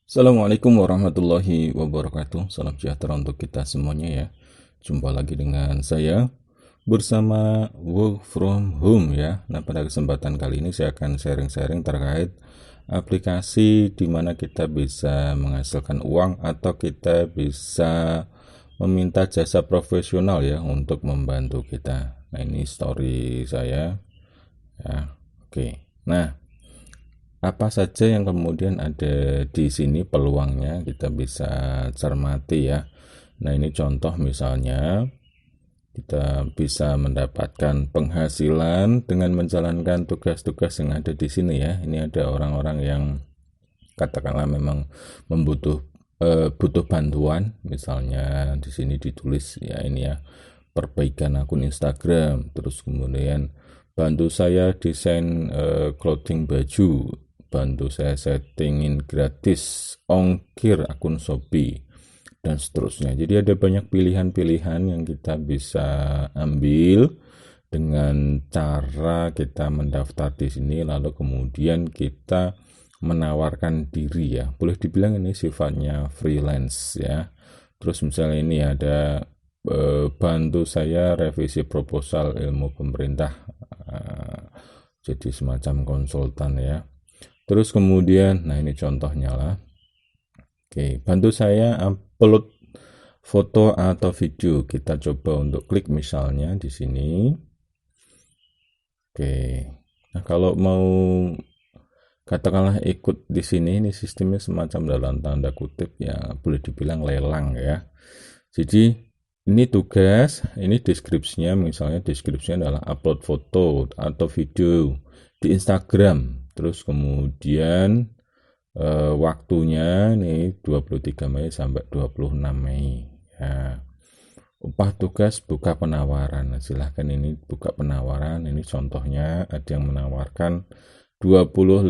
Assalamualaikum warahmatullahi wabarakatuh. Salam sejahtera untuk kita semuanya ya. Jumpa lagi dengan saya bersama work from home ya. Nah, pada kesempatan kali ini saya akan sharing-sharing terkait aplikasi di mana kita bisa menghasilkan uang atau kita bisa meminta jasa profesional ya untuk membantu kita. Nah, ini story saya ya. Oke. Nah, apa saja yang kemudian ada di sini peluangnya kita bisa cermati ya. Nah, ini contoh misalnya kita bisa mendapatkan penghasilan dengan menjalankan tugas-tugas yang ada di sini ya. Ini ada orang-orang yang katakanlah memang butuh bantuan, misalnya di sini ditulis ya ini ya, perbaikan akun Instagram, terus kemudian bantu saya desain clothing baju, bantu saya settingin gratis ongkir akun Shopee, dan seterusnya. Jadi ada banyak pilihan-pilihan yang kita bisa ambil dengan cara kita mendaftar di sini, lalu kemudian kita menawarkan diri ya. Boleh dibilang ini sifatnya freelance ya. Terus misalnya ini ada bantu saya revisi proposal ilmu pemerintah, jadi semacam konsultan ya. Terus kemudian, nah ini contohnya lah. Oke, bantu saya upload foto atau video. Kita coba untuk klik misalnya di sini. Oke, nah kalau mau katakanlah ikut di sini, ini sistemnya semacam dalam tanda kutip ya, boleh dibilang lelang ya. Jadi ini tugas, ini deskripsinya, misalnya deskripsinya adalah upload foto atau video di Instagram. Terus kemudian waktunya nih 23 Mei sampai 26 Mei ya. Upah tugas buka penawaran. Nah, silahkan ini buka penawaran. Ini contohnya ada yang menawarkan 25.000.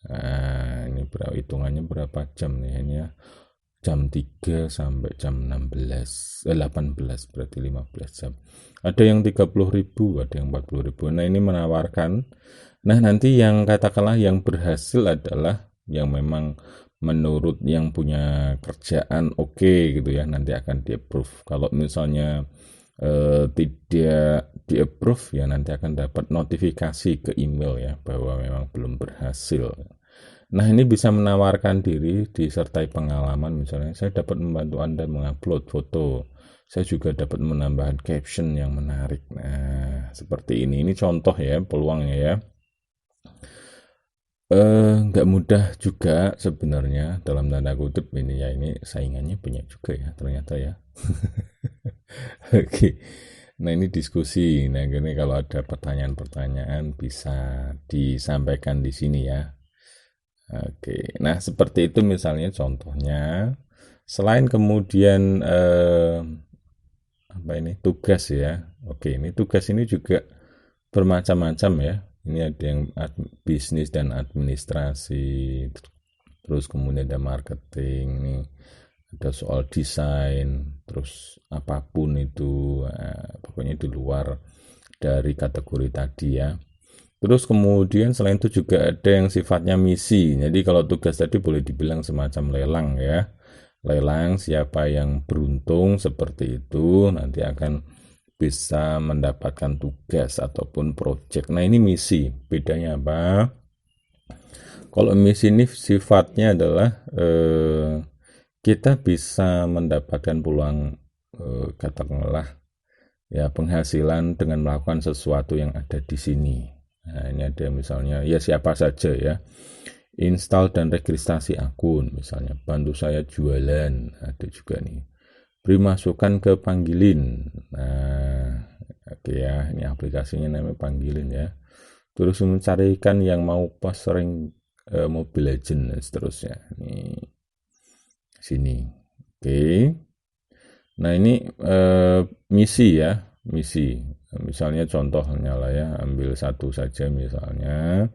Nah, ini hitungannya berapa jam nih ini ya. Jam 3 sampai jam 18 berarti 15 jam. Ada yang 30.000, ada yang 40.000. Nah, ini menawarkan. Nah, nanti yang katakanlah yang berhasil adalah yang memang menurut yang punya kerjaan oke gitu ya, nanti akan di approve. Kalau misalnya tidak di approve ya nanti akan dapat notifikasi ke email ya bahwa memang belum berhasil. Nah, ini bisa menawarkan diri disertai pengalaman, misalnya saya dapat membantu Anda mengupload foto, saya juga dapat menambahkan caption yang menarik. Nah, seperti ini contoh ya peluangnya ya. Nggak mudah juga sebenarnya dalam tanda kutip ini ya, ini saingannya banyak juga ya ternyata ya. Oke, nah ini diskusi. Nah ini kalau ada pertanyaan-pertanyaan bisa disampaikan di sini ya. Oke, nah seperti itu misalnya contohnya. Selain kemudian apa ini tugas ya. Oke, ini tugas ini juga bermacam-macam ya. Ini ada yang bisnis dan administrasi, terus kemudian ada marketing, ini ada soal desain, terus apapun itu, pokoknya di luar dari kategori tadi ya. Terus kemudian selain itu juga ada yang sifatnya misi. Jadi kalau tugas tadi boleh dibilang semacam lelang ya. Lelang siapa yang beruntung seperti itu nanti akan bisa mendapatkan tugas ataupun project. Nah, ini misi. Bedanya apa? Kalau misi ini sifatnya adalah kita bisa mendapatkan peluang katakanlah ya penghasilan dengan melakukan sesuatu yang ada di sini. Nah, ini ada misalnya ya siapa saja ya. Install dan registrasi akun misalnya, bantu saya jualan, ada juga nih. Beri masukan ke Panggilin. Nah, oke ya, ini aplikasinya namanya Panggilin ya. Terus mencarikan yang mau sering Mobile Legend dan seterusnya. Ini sini. Oke. Nah, ini misi ya, misi. Misalnya contohnya lah ya, ambil satu saja misalnya.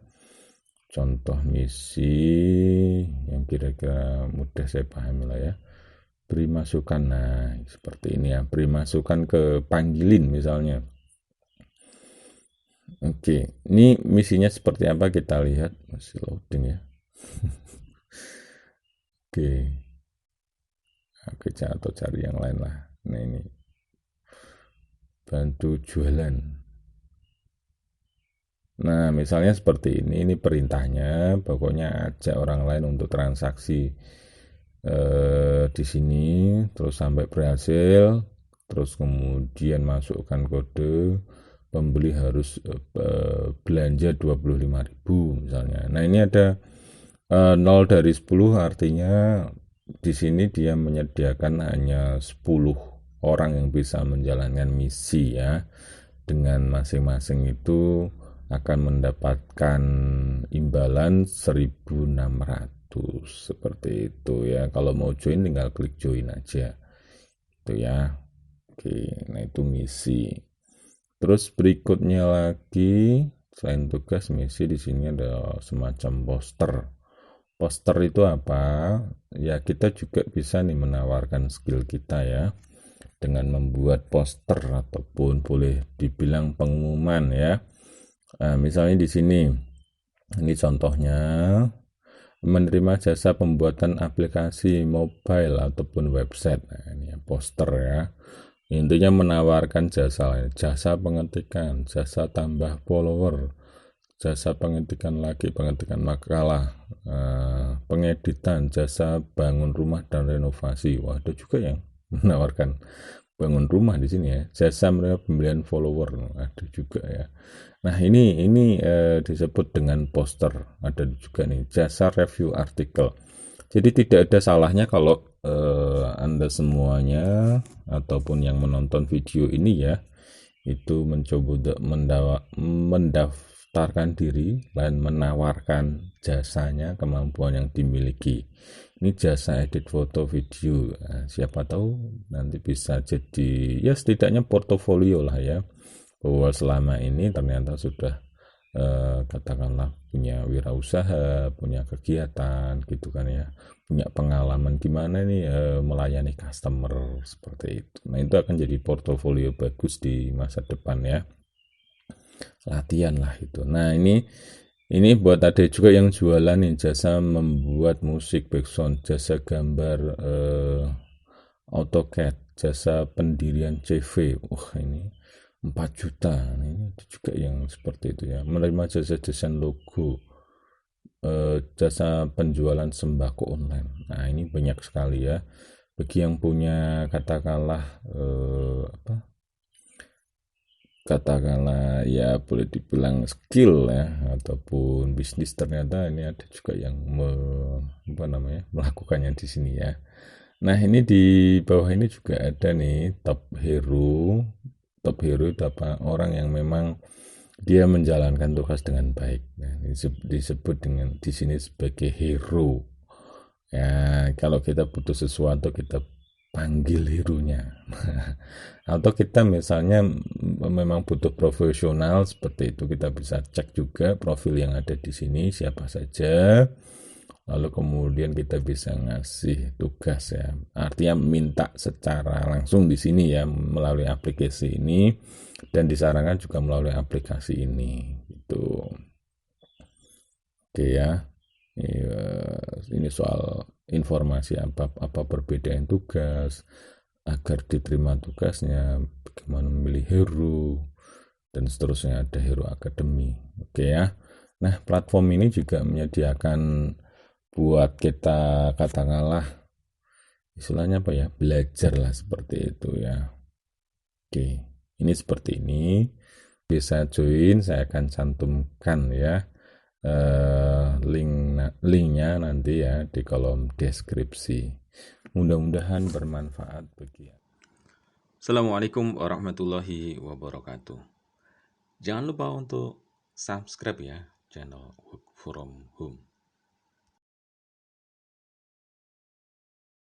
Contoh misi yang kira-kira mudah saya pahami lah ya. Beri masukan, nah seperti ini ya, beri masukan ke Panggilin misalnya. Oke, ini misinya seperti apa kita lihat, masih loading ya. Oke, oke, atau cari yang lain lah. Nah ini bantu jualan. Nah misalnya seperti ini perintahnya, pokoknya ajak orang lain untuk transaksi di sini, terus sampai berhasil, terus kemudian masukkan kode, pembeli harus belanja 25.000 misalnya. Nah ini ada 0 dari 10, artinya di sini dia menyediakan hanya 10 orang yang bisa menjalankan misi ya. Dengan masing-masing itu akan mendapatkan imbalan 1.600 seperti itu ya. Kalau mau join tinggal klik join aja. Itu ya. Oke, nah itu misi. Terus berikutnya lagi selain tugas misi di sini ada semacam poster. Poster itu apa? Ya kita juga bisa nih menawarkan skill kita ya dengan membuat poster ataupun boleh dibilang pengumuman ya. Nah, misalnya di sini ini contohnya menerima jasa pembuatan aplikasi mobile ataupun website. Nah, ini ya, poster ya. Intinya menawarkan jasa pengetikan, jasa tambah follower, jasa pengetikan lagi, pengetikan makalah, pengeditan, jasa bangun rumah dan renovasi. Wah, ada juga yang menawarkan bangun rumah di sini ya. Jasa mereka pembelian follower ada juga ya. Nah ini disebut dengan poster. Ada juga nih jasa review artikel. Jadi tidak ada salahnya kalau Anda semuanya ataupun yang menonton video ini ya itu mencoba mendaftarkan diri dan menawarkan jasanya, kemampuan yang dimiliki. Ini jasa edit foto video. Nah, siapa tahu nanti bisa jadi ya setidaknya portofolio lah ya, bahwa selama ini ternyata sudah katakanlah punya wirausaha, punya kegiatan gitu kan ya, punya pengalaman gimana nih melayani customer seperti itu. Nah itu akan jadi portofolio bagus di masa depan ya, latihan lah itu. Nah ini buat ada juga yang jualan nih jasa membuat musik background, jasa gambar AutoCAD, jasa pendirian CV. Wah ini 4 juta. Ini juga yang seperti itu ya. Menerima jasa desain logo, jasa penjualan sembako online. Nah ini banyak sekali ya. Bagi yang punya katakanlah ya boleh dibilang skill ya ataupun bisnis, ternyata ini ada juga yang melakukannya di sini ya. Nah ini di bawah ini juga ada nih top hero itu apa, orang yang memang dia menjalankan tugas dengan baik. Nah, ini disebut dengan di sini sebagai hero ya. Kalau kita butuh sesuatu kita panggil hero-nya. Atau kita misalnya memang butuh profesional seperti itu, kita bisa cek juga profil yang ada di sini siapa saja, lalu kemudian kita bisa ngasih tugas ya, artinya minta secara langsung di sini ya melalui aplikasi ini, dan disarankan juga melalui aplikasi ini gitu. Oke ya, ini soal informasi apa perbedaan tugas agar diterima tugasnya, bagaimana memilih hero dan seterusnya. Ada Hero Academy. Oke ya. Nah platform ini juga menyediakan buat kita katakanlah istilahnya apa ya, belajar lah seperti itu ya. Oke, ini seperti ini bisa join, saya akan cantumkan ya linknya nanti ya di kolom deskripsi. Mudah-mudahan bermanfaat bagi Anda. Assalamualaikum warahmatullahi wabarakatuh. Jangan lupa untuk subscribe ya channel Work From Home.